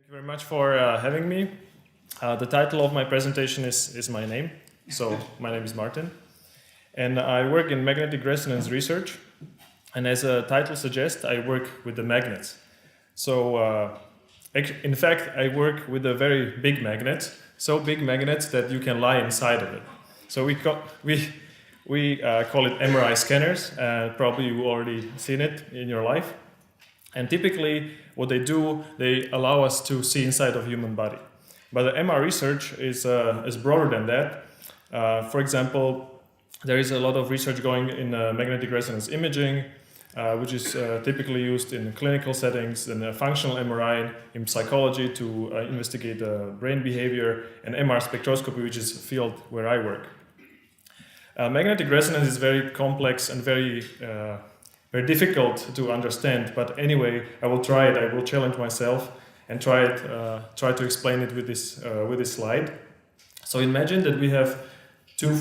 you very much for having me. The title of my presentation is my name. So my name is Martin. And I work in magnetic resonance research. And as the title suggests, I work with the magnets. So in fact, I work with a very big magnet. So big magnets that you can lie inside of it. So we call it MRI scanners. Probably you've already seen it in your life. And typically, what they do, they allow us to see inside of human body. But the MR research is broader than that. For example, there is a lot of research going in magnetic resonance imaging, which is typically used in clinical settings, and functional MRI in psychology to investigate brain behavior, and MR spectroscopy, which is a field where I work. Magnetic resonance is very complex and very difficult to understand, but anyway, I will try it. I will challenge myself and try to explain it with this slide. So imagine that we have two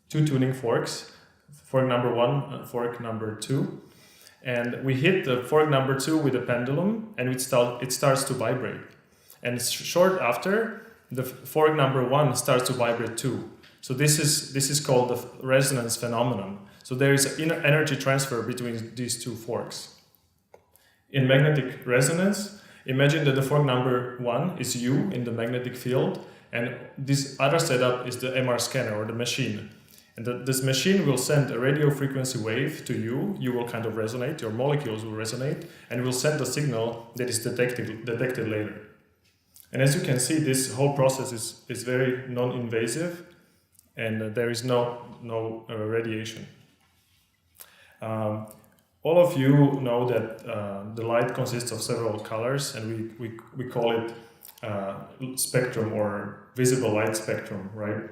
tuning forks, fork number 1 and fork number 2, and we hit the fork number 2 with a pendulum, and it starts to vibrate. And short after, the fork number 1 starts to vibrate too. So this is called the resonance phenomenon. So there is an energy transfer between these two forks. In magnetic resonance, imagine that the fork number 1 is you in the magnetic field, and this other setup is the MR scanner or the machine. And this machine will send a radio frequency wave to you. You will kind of resonate, your molecules will resonate, and will send a signal that is detected later. And as you can see, this whole process is very non-invasive, and there is no radiation. All of you know that the light consists of several colors, and we call it spectrum or visible light spectrum, right?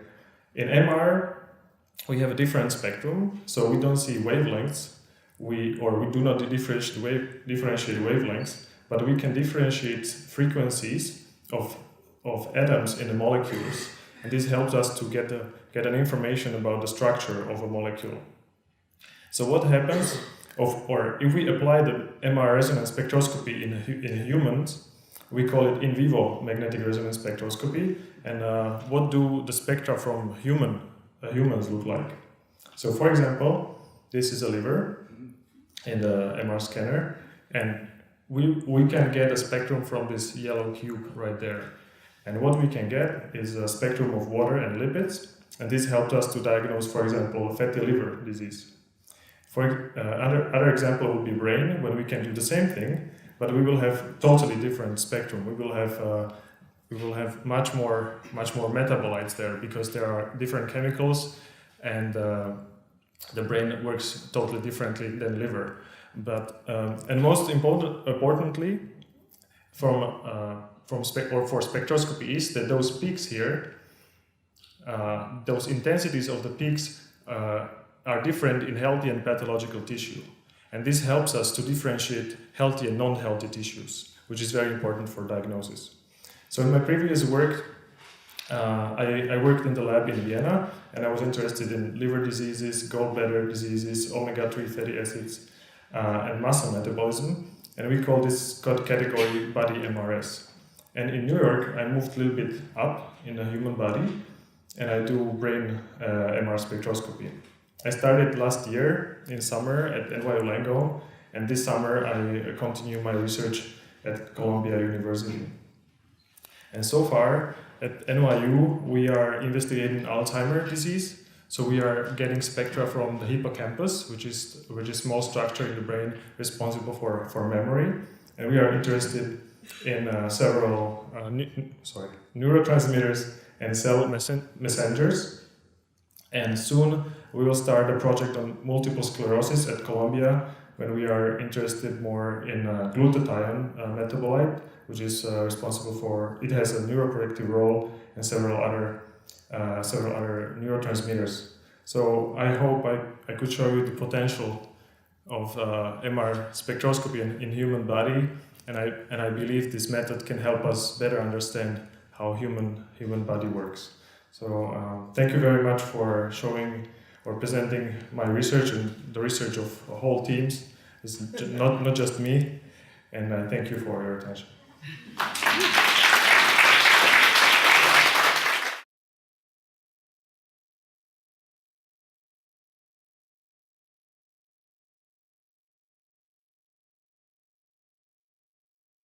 In MR, we have a different spectrum, so we don't see wavelengths, we do not differentiate wavelengths, but we can differentiate frequencies of atoms in the molecules, and this helps us to get an information about the structure of a molecule. So what happens, if we apply the MR resonance spectroscopy in humans, we call it In-Vivo magnetic resonance spectroscopy. And what do the spectra from humans look like? So for example, this is a liver in the MR scanner, and we can get a spectrum from this yellow cube right there. And what we can get is a spectrum of water and lipids, and this helped us to diagnose, for example, fatty liver disease. For other example would be brain, when we can do the same thing, but we will have totally different spectrum. We will have much more metabolites there, because there are different chemicals, and the brain works totally differently than liver. But and most importantly, for spectroscopy is that those peaks here, those intensities of the peaks are different in healthy and pathological tissue. And this helps us to differentiate healthy and non-healthy tissues, which is very important for diagnosis. So in my previous work, I worked in the lab in Vienna, and I was interested in liver diseases, gallbladder diseases, omega-3 fatty acids, and muscle metabolism. And we call this category body MRS. And in New York, I moved a little bit up in the human body, and I do brain MR spectroscopy. I started last year in summer at NYU Langone, and this summer I continue my research at Columbia University. And so far at NYU we are investigating Alzheimer's disease. So we are getting spectra from the hippocampus, which is a small structure in the brain responsible for memory, and we are interested in several neurotransmitters and cell messengers. And soon we will start a project on multiple sclerosis at Columbia, when we are interested more in glutathione metabolite, which is responsible for, it has a neuroprotective role and several other neurotransmitters. So I hope I could show you the potential of MR spectroscopy in human body, and I believe this method can help us better understand how human body works. So thank you very much for showing or presenting my research and the research of whole teams. It's not just me, and I thank you for your attention. you.